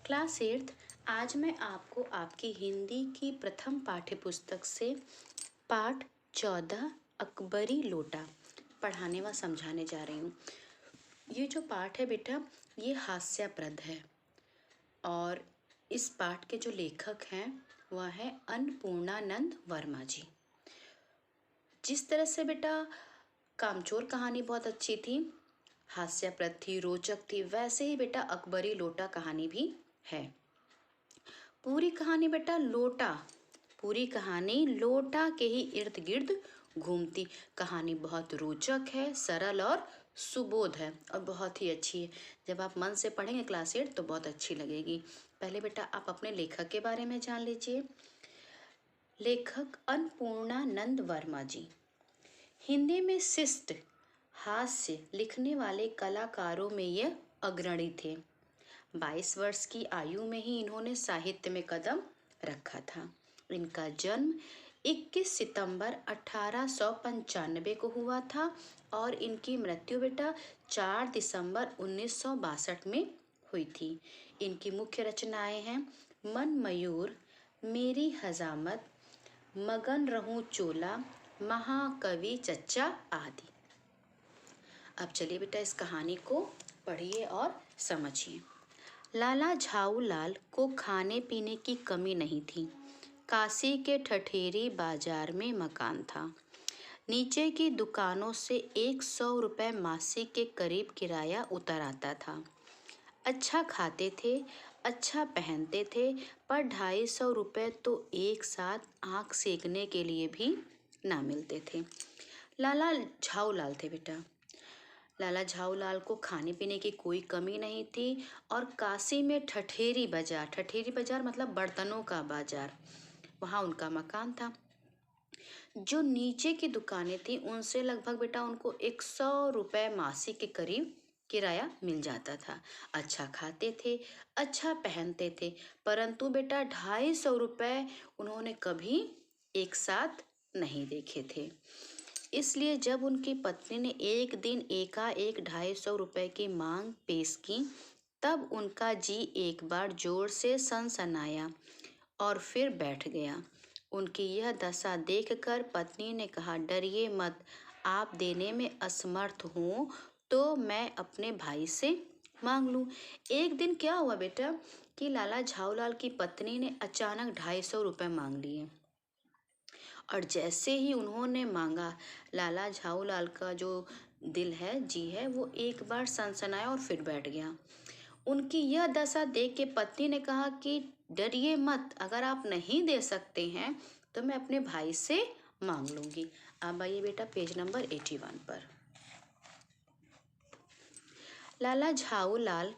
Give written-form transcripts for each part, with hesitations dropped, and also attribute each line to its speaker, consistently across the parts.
Speaker 1: Class 8th। आज मैं आपको आपकी हिंदी की प्रथम पाठ्य पुस्तक से पाठ 14 अकबरी लोटा पढ़ाने व समझाने जा रही हूँ। ये जो पाठ है बेटा, ये हास्यप्रद है और इस पाठ के जो लेखक हैं वह है अन्नपूर्णानंद वर्मा जी। जिस तरह से बेटा कामचोर कहानी बहुत अच्छी थी, हास्यप्रद थी, रोचक थी, वैसे ही बेटा अकबरी लोटा कहानी भी है। पूरी कहानी बेटा पूरी कहानी लोटा के ही इर्द गिर्द घूमती। कहानी बहुत रोचक है, सरल और सुबोध है और बहुत ही अच्छी है। जब आप मन से पढ़ेंगे क्लास 8 तो बहुत अच्छी लगेगी। पहले बेटा आप अपने लेखक के बारे में जान लीजिए। लेखक अन्नपूर्णानंद वर्मा जी हिंदी में शिष्ट हास्य लिखने वाले कलाकारों में ये अग्रणी थे। 22 वर्ष की आयु में ही इन्होंने साहित्य में कदम रखा था। इनका जन्म 21 सितंबर 1895 को हुआ था और इनकी मृत्यु बेटा 4 दिसंबर 1962 में हुई थी। इनकी मुख्य रचनाएं हैं मन मयूर, मेरी हजामत, मगन रहूं चोला, महाकवि चच्चा आदि। अब चलिए बेटा इस कहानी को पढ़िए और समझिए। लाला झाऊलाल को खाने पीने की कमी नहीं थी। काशी के ठठेरी बाजार में मकान था। नीचे की दुकानों से 100 रुपये मासिक के करीब किराया उतर आता था। अच्छा खाते थे, अच्छा पहनते थे, पर 250 रुपये तो एक साथ आँख सेकने के लिए भी ना मिलते थे। लाला झाऊलाल थे बेटा। लाला झाऊलाल को खाने पीने की कोई कमी नहीं थी और काशी में ठठेरी बाजार मतलब बर्तनों का बाजार, वहाँ उनका मकान था। जो नीचे की दुकानें थी उनसे लगभग बेटा उनको 100 रुपये मासिक के करीब किराया मिल जाता था। अच्छा खाते थे, अच्छा पहनते थे, परंतु बेटा 250 रुपये उन्होंने कभी एक साथ नहीं देखे थे। इसलिए जब उनकी पत्नी ने एक दिन एकाएक 250 रुपये की मांग पेश की, तब उनका जी एक बार जोर से सनसनाया और फिर बैठ गया। उनकी यह दशा देखकर पत्नी ने कहा, डरिए मत, आप देने में असमर्थ हो तो मैं अपने भाई से मांग लूं। एक दिन क्या हुआ बेटा कि लाला झाऊलाल की पत्नी ने अचानक 250 रुपये मांग लिए और जैसे ही उन्होंने मांगा, लाला झाऊलाल का जो दिल है, जी है, वो एक बार सनसनाया और फिर बैठ गया। उनकी यह दशा देख के पत्नी ने कहा कि डरिए मत, अगर आप नहीं दे सकते हैं तो मैं अपने भाई से मांग लूंगी। अब आइए बेटा पेज नंबर 81 पर। लाला झाऊलाल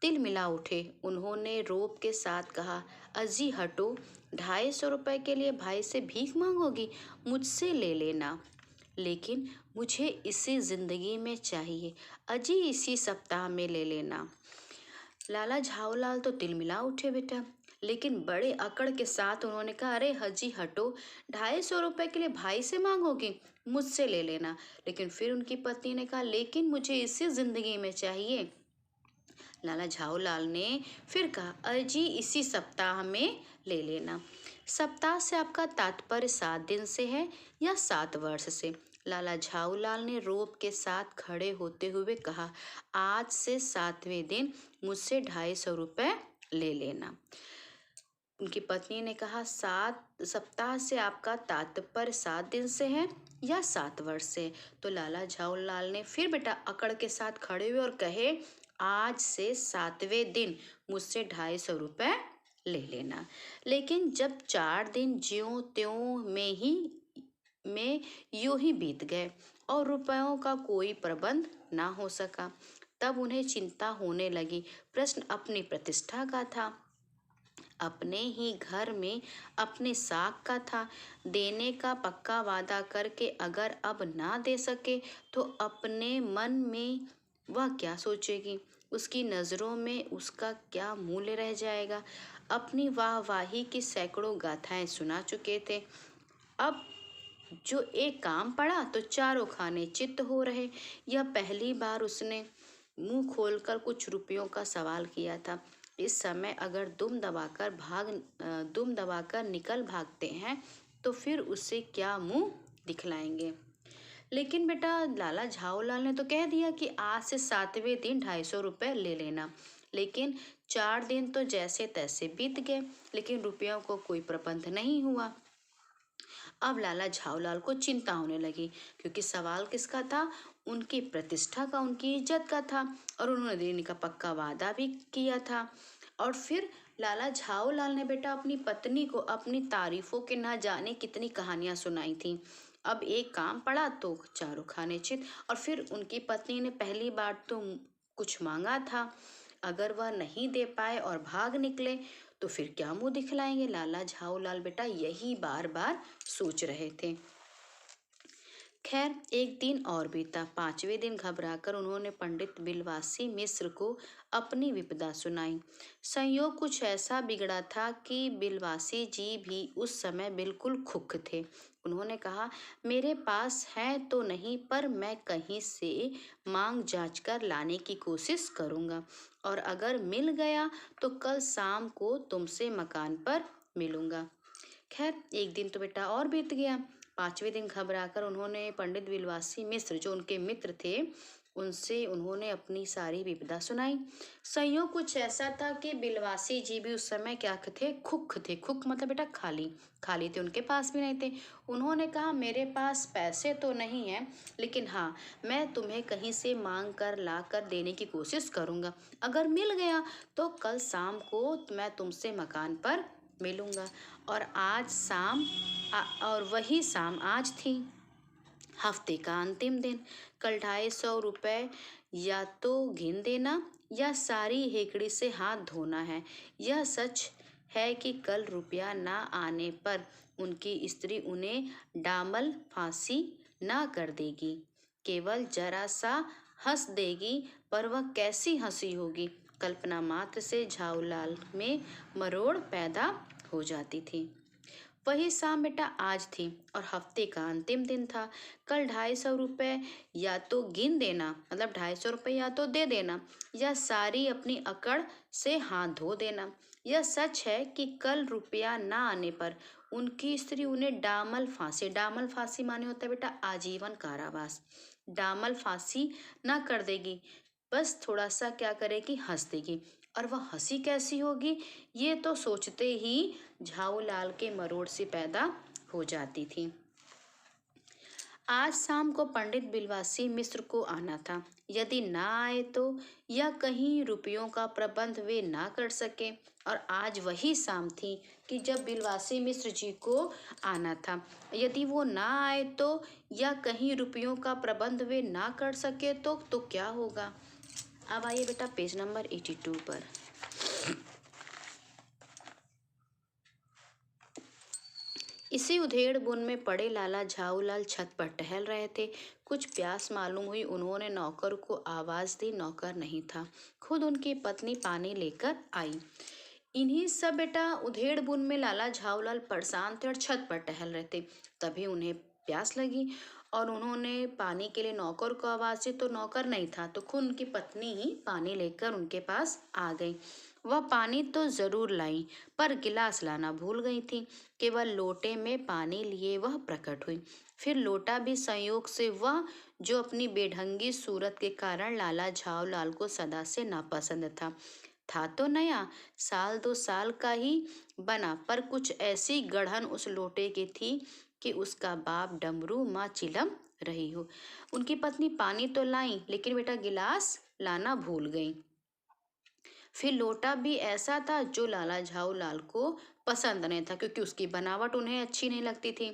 Speaker 1: तिल मिला उठे। उन्होंने रोब के साथ कहा, अजी हटो, 250 रुपये के लिए भाई से भीख मांगोगी? मुझसे ले लेना, लेकिन मुझे इसी जिंदगी में चाहिए। अजी इसी सप्ताह में ले लेना। लाला झाऊलाल तो तिल मिला उठे बेटा, लेकिन बड़े अकड़ के साथ उन्होंने कहा, अरे हजी हटो, 250 रुपये के लिए भाई से मांगोगी? मुझसे ले लेना। लेकिन फिर उनकी पत्नी ने कहा, लेकिन मुझे इसी जिंदगी में चाहिए। लाला झाऊलाल ने फिर कहा, अजी इसी सप्ताह में ले लेना। सप्ताह से आपका तात्पर्य 7 दिन से है या 7 वर्ष से? लाला झाऊलाल ने रोब के साथ खड़े होते हुए कहा, आज से 7वें दिन मुझसे 250 रुपये ले लेना। उनकी पत्नी ने कहा, 7 सप्ताह से आपका तात्पर्य 7 दिन से है या 7 वर्ष से? तो लाला झाऊलाल ने फिर बेटा अकड़ के साथ खड़े हुए और कहे, आज से 7वें दिन मुझसे 250 रुपये ले लेना। लेकिन जब 4 दिन ज्यों त्यों में यूं ही बीत गए और रुपयों का कोई प्रबंध ना हो सका, तब उन्हें चिंता होने लगी। प्रश्न अपनी प्रतिष्ठा का था, अपने ही घर में अपने साख का था। देने का पक्का वादा करके अगर अब ना दे सके तो अपने मन में वह क्या सोचेगी? उसकी नज़रों में उसका क्या मूल्य रह जाएगा? अपनी वाहवाही की सैकड़ों गाथाएं सुना चुके थे। अब जो एक काम पड़ा तो चारों खाने चित्त हो रहे। यह पहली बार उसने मुंह खोलकर कुछ रुपयों का सवाल किया था। इस समय अगर दुम दबाकर निकल भागते हैं तो फिर उससे क्या मुंह दिखलाएंगे। लेकिन बेटा लाला झाऊलाल ने तो कह दिया कि आज से 7वें दिन 250 रुपये ले लेना। लेकिन 4 दिन तो जैसे तैसे बीत गए, लेकिन रुपयों को कोई प्रबंध नहीं हुआ। अब लाला झाऊलाल को चिंता होने लगी, क्योंकि सवाल किसका था? उनकी प्रतिष्ठा का, उनकी इज्जत का था, और उन्होंने देने का पक्का वादा भी किया था। और फिर लाला झाऊलाल ने बेटा अपनी पत्नी को अपनी तारीफों के न जाने कितनी कहानियां सुनाई थी। अब एक काम पड़ा तो चारों खाने चित। और फिर उनकी पत्नी ने पहली बार तो कुछ मांगा था, अगर वह नहीं दे पाए और भाग निकले तो फिर क्या मुंह दिखलाएंगे। लाला झाऊलाल बेटा यही बार बार सोच रहे थे। खैर एक दिन और बीता। 5वें दिन घबराकर उन्होंने पंडित बिलवासी मिश्र को अपनी विपदा सुनाई। संयोग कुछ ऐसा बिगड़ा था कि बिलवासी जी भी उस समय बिल्कुल खुख थे। उन्होंने कहा, मेरे पास है तो नहीं, पर मैं कहीं से मांग जांच कर लाने की कोशिश करूंगा, और अगर मिल गया तो कल शाम को तुमसे मकान पर मिलूंगा। खैर एक दिन तो बेटा और बीत गया। 5वें दिन घबराकर उन्होंने पंडित बिलवासी मिश्र जो उनके मित्र थे उनसे उन्होंने अपनी सारी विपदा सुनाई। संयोग कुछ ऐसा था कि बिलवासी जी भी उस समय क्या थे? खुख थे। खुख मतलब बेटा खाली। खाली थे, उनके पास भी नहीं थे। उन्होंने कहा, मेरे पास पैसे तो नहीं है, लेकिन हाँ मैं तुम्हें कहीं से मांग कर ला कर देने की कोशिश करूंगा। अगर मिल गया तो कल शाम को मैं तुमसे मकान पर मिलूंगा। और आज शाम और वही शाम आज थी। हफ्ते का अंतिम दिन। कल 250 रुपये या तो गिन देना या सारी हेकड़ी से हाथ धोना है। यह सच है कि कल रुपया ना आने पर उनकी स्त्री उन्हें डामल फांसी ना कर देगी, केवल जरा सा हंस देगी, पर वह कैसी हंसी होगी, कल्पना मात्र से झाऊलाल में मरोड़ पैदा हो जाती थी। वही शाम बेटा आज थी और हफ्ते का अंतिम दिन था। कल 250 रुपये या तो गिन देना, मतलब 250 रुपये या तो दे देना, या सारी अपनी अकड़ से हाथ धो देना। यह सच है कि कल रुपया ना आने पर उनकी स्त्री उन्हें डामल फांसी माने होता है बेटा आजीवन कारावास, डामल फांसी ना कर देगी, बस थोड़ा सा क्या करेगी, हंस देगी। और वह हंसी कैसी होगी, ये तो सोचते ही झाऊलाल के मरोड़ से पैदा हो जाती थी। आज शाम को पंडित बिलवासी मिश्र को आना था। यदि ना आए तो, या कहीं रुपयों का प्रबंध वे ना कर सके। और आज वही शाम थी कि जब बिलवासी मिश्र जी को आना था। यदि वो ना आए तो, या कहीं रुपयों का प्रबंध वे ना कर सके तो क्या होगा। अब आइए बेटा पेज नंबर 82 पर। इसी उधेड़ बुन में पड़े लाला झाऊलाल छत पर टहल रहे थे। कुछ प्यास मालूम हुई, उन्होंने नौकर को आवाज दी। नौकर नहीं था, खुद उनकी पत्नी पानी लेकर आई। इन्हीं सब बेटा उधेड़ बुन में लाला झाऊलाल परेशान थे और छत पर टहल रहे थे। तभी उन्हें प्यास लगी और उन्होंने पानी के लिए नौकर को आवाज दी, तो नौकर नहीं था, तो खुद उनकी पत्नी ही पानी लेकर उनके पास आ गई। वह पानी तो जरूर लाई, पर गिलास लाना भूल गई थी। केवल लोटे में पानी लिए वह प्रकट हुई। फिर लोटा भी संयोग से वह जो अपनी बेढंगी सूरत के कारण लाला झाऊलाल को सदा से नापसंद था तो नया, 1-2 साल का ही बना, पर कुछ ऐसी गढ़न उस लोटे की थी कि उसका बाप डमरू माँ चिलम रही हो। उनकी पत्नी पानी तो लाई, लेकिन बेटा गिलास लाना भूल गई। फिर लोटा भी ऐसा था जो लाला झाऊलाल को पसंद नहीं था, क्योंकि उसकी बनावट उन्हें अच्छी नहीं लगती थी।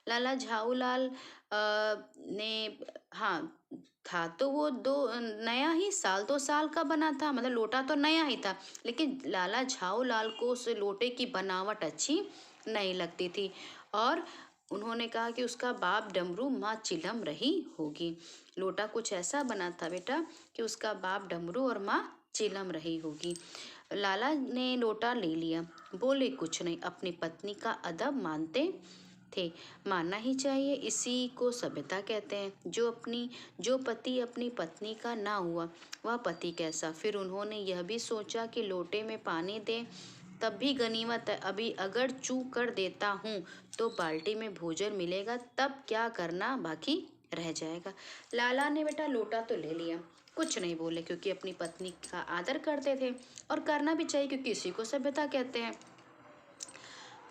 Speaker 1: लाला झाऊलाल ने, हाँ था तो वो नया ही 1-2 साल का बना था, मतलब लोटा तो नया ही था, लेकिन लाला झाऊलाल को उस लोटे की बनावट अच्छी नहीं लगती थी। और उन्होंने कहा कि उसका बाप डमरू माँ चिलम रही होगी। लोटा कुछ ऐसा बना था बेटा कि उसका बाप डमरू और माँ चिलम रही होगी। लाला ने लोटा ले लिया, बोले कुछ नहीं, अपनी पत्नी का अदब मानते थे। मानना ही चाहिए, इसी को सभ्यता कहते हैं। जो पति अपनी पत्नी का ना हुआ वह पति कैसा। फिर उन्होंने यह भी सोचा कि लोटे में पानी दें तब भी गनीमत है, अभी अगर चूक कर देता हूँ तो बाल्टी में भोजन मिलेगा, तब क्या करना बाकी रह जाएगा। लाला ने बेटा लोटा तो ले लिया, कुछ नहीं बोले, क्योंकि अपनी पत्नी का आदर करते थे और करना भी चाहिए, क्योंकि इसी को सभ्यता कहते हैं।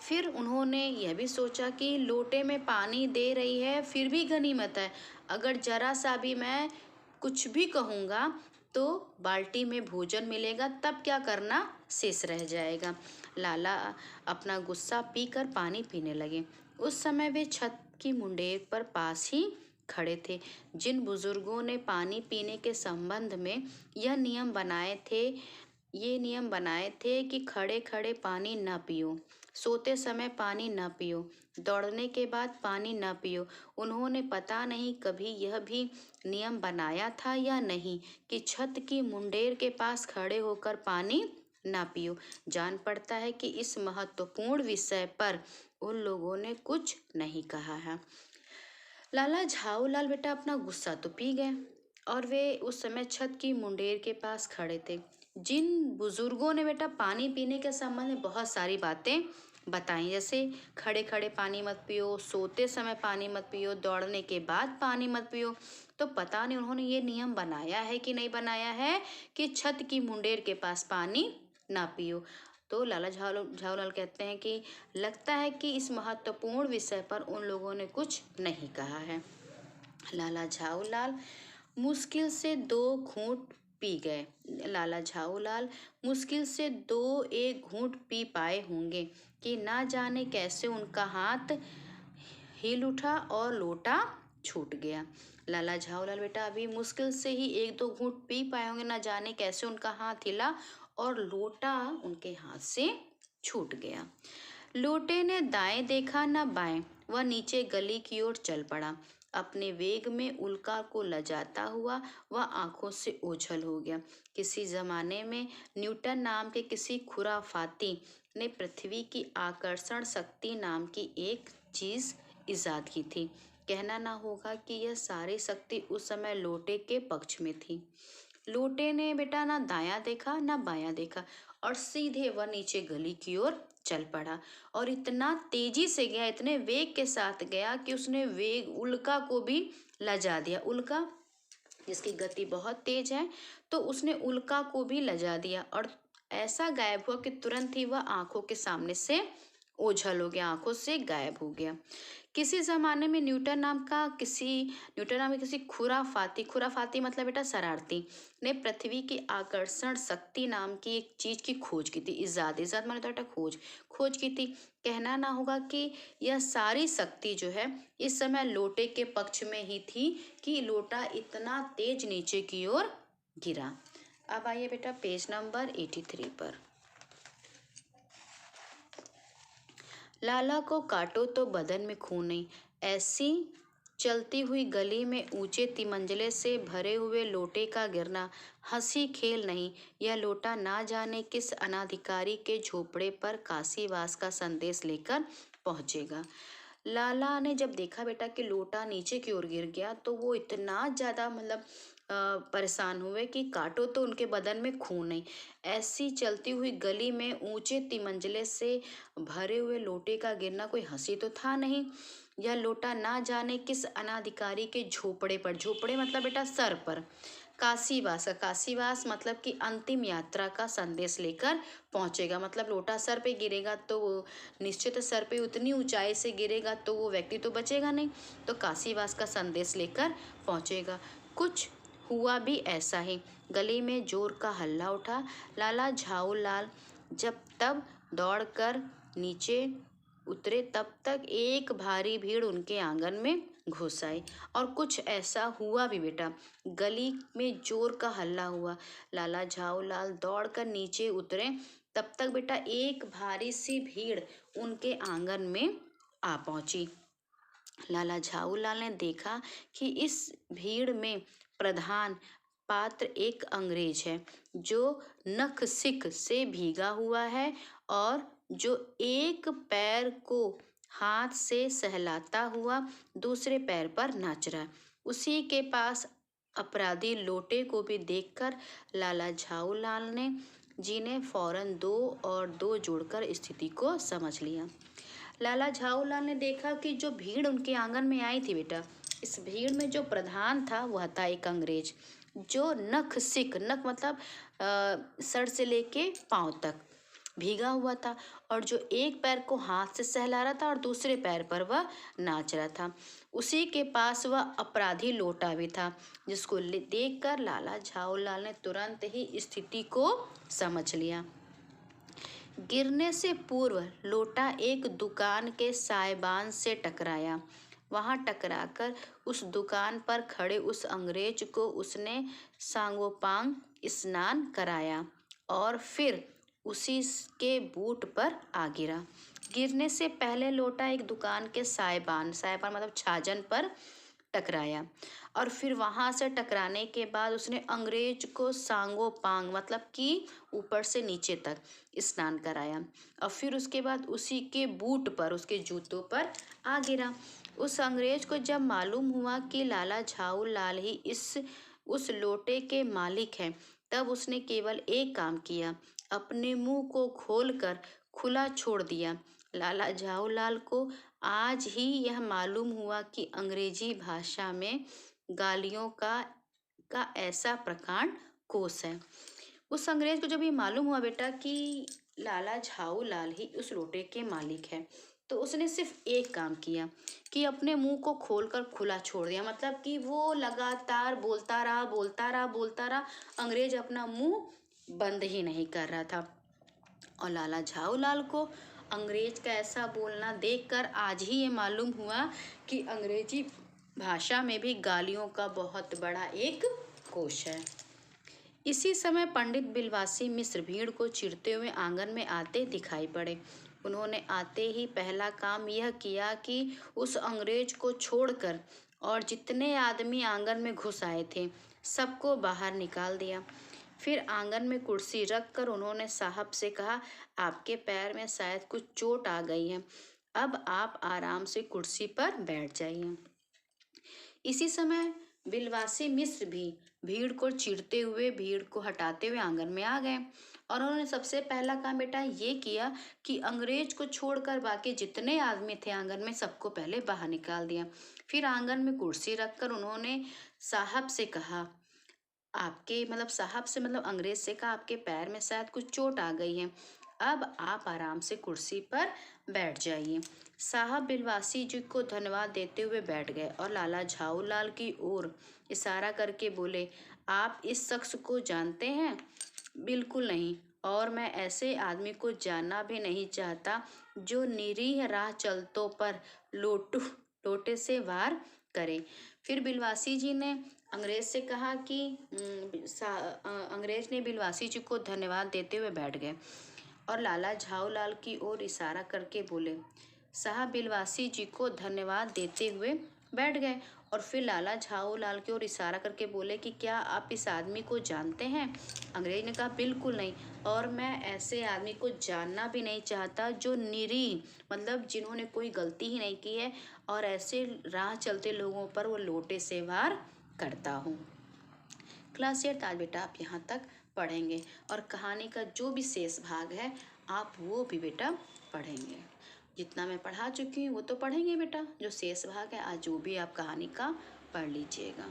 Speaker 1: फिर उन्होंने यह भी सोचा कि लोटे में पानी दे रही है फिर भी गनीमत है, अगर जरा सा भी मैं कुछ भी कहूँगा तो बाल्टी में भोजन मिलेगा, तब क्या करना शेष रह जाएगा। लाला अपना गुस्सा पीकर पानी पीने लगे। उस समय वे छत की मुंडेर पर पास ही खड़े थे। जिन बुजुर्गों ने पानी पीने के संबंध में ये नियम बनाए थे कि खड़े खड़े पानी न पियो, सोते समय पानी न पियो, दौड़ने के बाद पानी न पियो, उन्होंने पता नहीं कभी यह भी नियम बनाया था या नहीं कि छत की मुंडेर के पास खड़े होकर पानी ना पियो। जान पड़ता है कि इस महत्वपूर्ण विषय पर उन लोगों ने कुछ नहीं कहा है। लाला झाऊलाल बेटा अपना गुस्सा तो पी गए और वे उस समय छत की मुंडेर के पास खड़े थे। जिन बुजुर्गों ने बेटा पानी पीने के संबंध में बहुत सारी बातें बताई, जैसे खड़े खड़े पानी मत पियो, सोते समय पानी मत पियो, दौड़ने के बाद पानी मत पियो, तो पता नहीं उन्होंने ये नियम बनाया है कि नहीं बनाया है कि छत की मुंडेर के पास पानी ना पियो। तो लाला झाऊलाल कहते हैं कि लगता है कि इस महत्वपूर्ण विषय पर उन लोगों ने कुछ नहीं कहा है। लाला झाऊलाल मुश्किल से 2 घूंट पी गए। लाला झाऊलाल मुश्किल से 2-1 घूंट पी पाए होंगे कि ना जाने कैसे उनका हाथ हिल उठा और लोटा छूट गया। लाला झाऊलाल बेटा अभी मुश्किल से ही 1-2 घूंट पी पाए होंगे, ना जाने कैसे उनका हाथ हिला और लोटा उनके हाथ से छूट गया। लोटे ने दाएं देखा न बाएं, वह नीचे गली की ओर चल पड़ा। अपने वेग में उल्का को लजाता हुआ वह आंखों से ओझल हो गया। किसी जमाने में न्यूटन नाम के किसी खुराफाती ने पृथ्वी की आकर्षण शक्ति नाम की एक चीज इजाद की थी। कहना ना होगा कि यह सारी शक्ति उस समय लोटे के पक्ष में थी। लोटे ने बेटा ना दायां देखा ना बायां देखा और सीधे वह नीचे गली की ओर चल पड़ा और इतना तेजी से गया, इतने वेग के साथ गया कि उसने वेग उल्का को भी लजा दिया। उल्का जिसकी गति बहुत तेज है, तो उसने उल्का को भी लजा दिया और ऐसा गायब हुआ कि तुरंत ही वह आंखों के सामने से ओझल हो गया, आंखों से गायब हो गया। किसी जमाने में न्यूटन नाम के किसी खुराफाती मतलब बेटा शरारती ने पृथ्वी की आकर्षण शक्ति नाम की एक चीज की खोज की थी। इजाद माने तो बेटा खोज की थी। कहना ना होगा कि यह सारी शक्ति जो है इस समय लोटे के पक्ष में ही थी कि लोटा इतना तेज नीचे की ओर गिरा। अब आइए बेटा पेज नंबर 83 पर। लाला को काटो तो बदन में खून नहीं, ऐसी चलती हुई गली में ऊंचे तिमंजले से भरे हुए लोटे का गिरना हंसी खेल नहीं। यह लोटा ना जाने किस अनाधिकारी के झोपड़े पर काशीवास का संदेश लेकर पहुंचेगा। लाला ने जब देखा बेटा कि लोटा नीचे की ओर गिर गया, तो वो इतना ज़्यादा परेशान हुए कि काटो तो उनके बदन में खून नहीं। ऐसी चलती हुई गली में ऊंचे तिमंजले से भरे हुए लोटे का गिरना कोई हंसी तो था नहीं। यह लोटा ना जाने किस अनाधिकारी के झोपड़े पर, झोपड़े मतलब बेटा सर पर, काशीवास मतलब कि अंतिम यात्रा का संदेश लेकर पहुंचेगा। मतलब लोटा सर पे गिरेगा तो वो निश्चित सर पे उतनी ऊंचाई से गिरेगा तो वो व्यक्ति तो बचेगा नहीं, तो काशीवास का संदेश लेकर पहुंचेगा। कुछ हुआ भी ऐसा ही। गली में जोर का हल्ला उठा। लाला झाऊलाल जब तब दौड़कर नीचे उतरे, तब तक एक भारी भीड़ उनके आंगन में घुस आई। और कुछ ऐसा हुआ भी बेटा। गली में जोर का हल्ला हुआ। लाला झाऊलाल दौड़कर नीचे उतरे, तब तक बेटा एक भारी सी भीड़ उनके आंगन में आ पहुंची। लाला झाऊलाल ने देखा कि इस भीड़ में प्रधान पात्र एक अंग्रेज है जो नख सिक से भीगा हुआ है और जो एक पैर को हाथ से सहलाता हुआ दूसरे पैर पर नाच रहा। उसी के पास अपराधी लोटे को भी देखकर लाला झाऊलाल ने जी ने फौरन 2 और 2 जोड़कर स्थिति को समझ लिया। लाला झाऊलाल ने देखा कि जो भीड़ उनके आंगन में आई थी बेटा, इस भीड़ में जो प्रधान था वह था एक अंग्रेज, जो नख सिक, नख मतलब सर से लेके पांव तक भीगा हुआ था, और जो एक पैर को हाथ से सहला रहा था और दूसरे पैर पर वह नाच रहा था। उसी के पास वह अपराधी लोटा भी था, जिसको देखकर लाला झाऊलाल ने तुरंत ही स्थिति को समझ लिया। गिरने से पूर्व लोटा एक दुकान के साइबान से टकराया। वहां टकराकर उस दुकान पर खड़े उस अंग्रेज को उसने सांगोपांग स्नान कराया और फिर उसी के बूट पर आ गिरा। गिरने से पहले लोटा एक दुकान के साइबान, साइबान मतलब छाजन पर टकराया, और फिर वहां से टकराने के बाद उसने अंग्रेज को सांगोपांग मतलब कि ऊपर से नीचे तक स्नान कराया, और फिर उसके बाद उसी के बूट पर, उसके जूतों पर आ गिरा। उस अंग्रेज को जब मालूम हुआ कि लाला झाऊलाल ही उस लोटे के मालिक हैं, तब उसने केवल एक काम किया, अपने मुंह को खोलकर खुला छोड़ दिया। लाला झाऊलाल को आज ही यह मालूम हुआ कि अंग्रेजी भाषा में गालियों का ऐसा प्रकांड कोश है। उस अंग्रेज को जब ये मालूम हुआ बेटा कि लाला झाऊलाल ही उस लोटे के मालिक है, तो उसने सिर्फ एक काम किया कि अपने मुंह को खोलकर खुला छोड़ दिया। मतलब कि वो लगातार बोलता रहा, बोलता रहा, बोलता रहा, अंग्रेज अपना मुंह बंद ही नहीं कर रहा था। और लाला झाऊलाल को अंग्रेज का ऐसा बोलना देखकर आज ही ये मालूम हुआ कि अंग्रेजी भाषा में भी गालियों का बहुत बड़ा एक कोश है। इसी समय पंडित बिलवासी मिश्र भीड़ को चीरते हुए आंगन में आते दिखाई पड़े। उन्होंने आते ही पहला काम यह किया कि उस अंग्रेज को छोड़कर और जितने आदमी आंगन में घुस आए थे सबको बाहर निकाल दिया। फिर आंगन में कुर्सी रखकर उन्होंने साहब से कहा, आपके पैर में शायद कुछ चोट आ गई है, अब आप आराम से कुर्सी पर बैठ जाइए। इसी समय बिलवासी मिश्र भी भीड़ को चीरते हुए, भीड़ को हटाते हुए आंगन में आ गए, और उन्होंने सबसे पहला काम बेटा ये किया कि अंग्रेज को छोड़कर बाकी जितने आदमी थे आंगन में सबको पहले बाहर निकाल दिया। फिर आंगन में कुर्सी रखकर उन्होंने साहब से कहा, आपके मतलब साहब से मतलब अंग्रेज से कहा, आपके पैर में शायद कुछ चोट आ गई है, अब आप आराम से कुर्सी पर बैठ जाइए। साहब बिलवासी जी को धन्यवाद देते हुए बैठ गए और लाला झाऊलाल की ओर इशारा करके बोले, आप इस शख्स को जानते हैं? बिल्कुल नहीं, और मैं ऐसे आदमी को जानना भी नहीं चाहता जो निरीह राह चलतों पर लोटे से वार करे। फिर बिलवासी जी ने अंग्रेज से कहा कि अंग्रेज ने बिलवासी जी को धन्यवाद देते हुए बैठ गए और लाला झाऊलाल की ओर इशारा करके बोले। साहब बिलवासी जी को धन्यवाद देते हुए बैठ गए और फिर लाला झाऊलाल की ओर इशारा करके बोले कि क्या आप इस आदमी को जानते हैं? अंग्रेज ने कहा, बिल्कुल नहीं, और मैं ऐसे आदमी को जानना भी नहीं चाहता जो निरीह मतलब जिन्होंने कोई गलती ही नहीं की है और ऐसे राह चलते लोगों पर वो लोटे से वार करता हूँ। क्लास 8 आज बेटा आप यहाँ तक पढ़ेंगे और कहानी का जो भी शेष भाग है आप वो भी बेटा पढ़ेंगे। जितना मैं पढ़ा चुकी हूँ वो तो पढ़ेंगे बेटा, जो शेष भाग है आज वो भी आप कहानी का पढ़ लीजिएगा।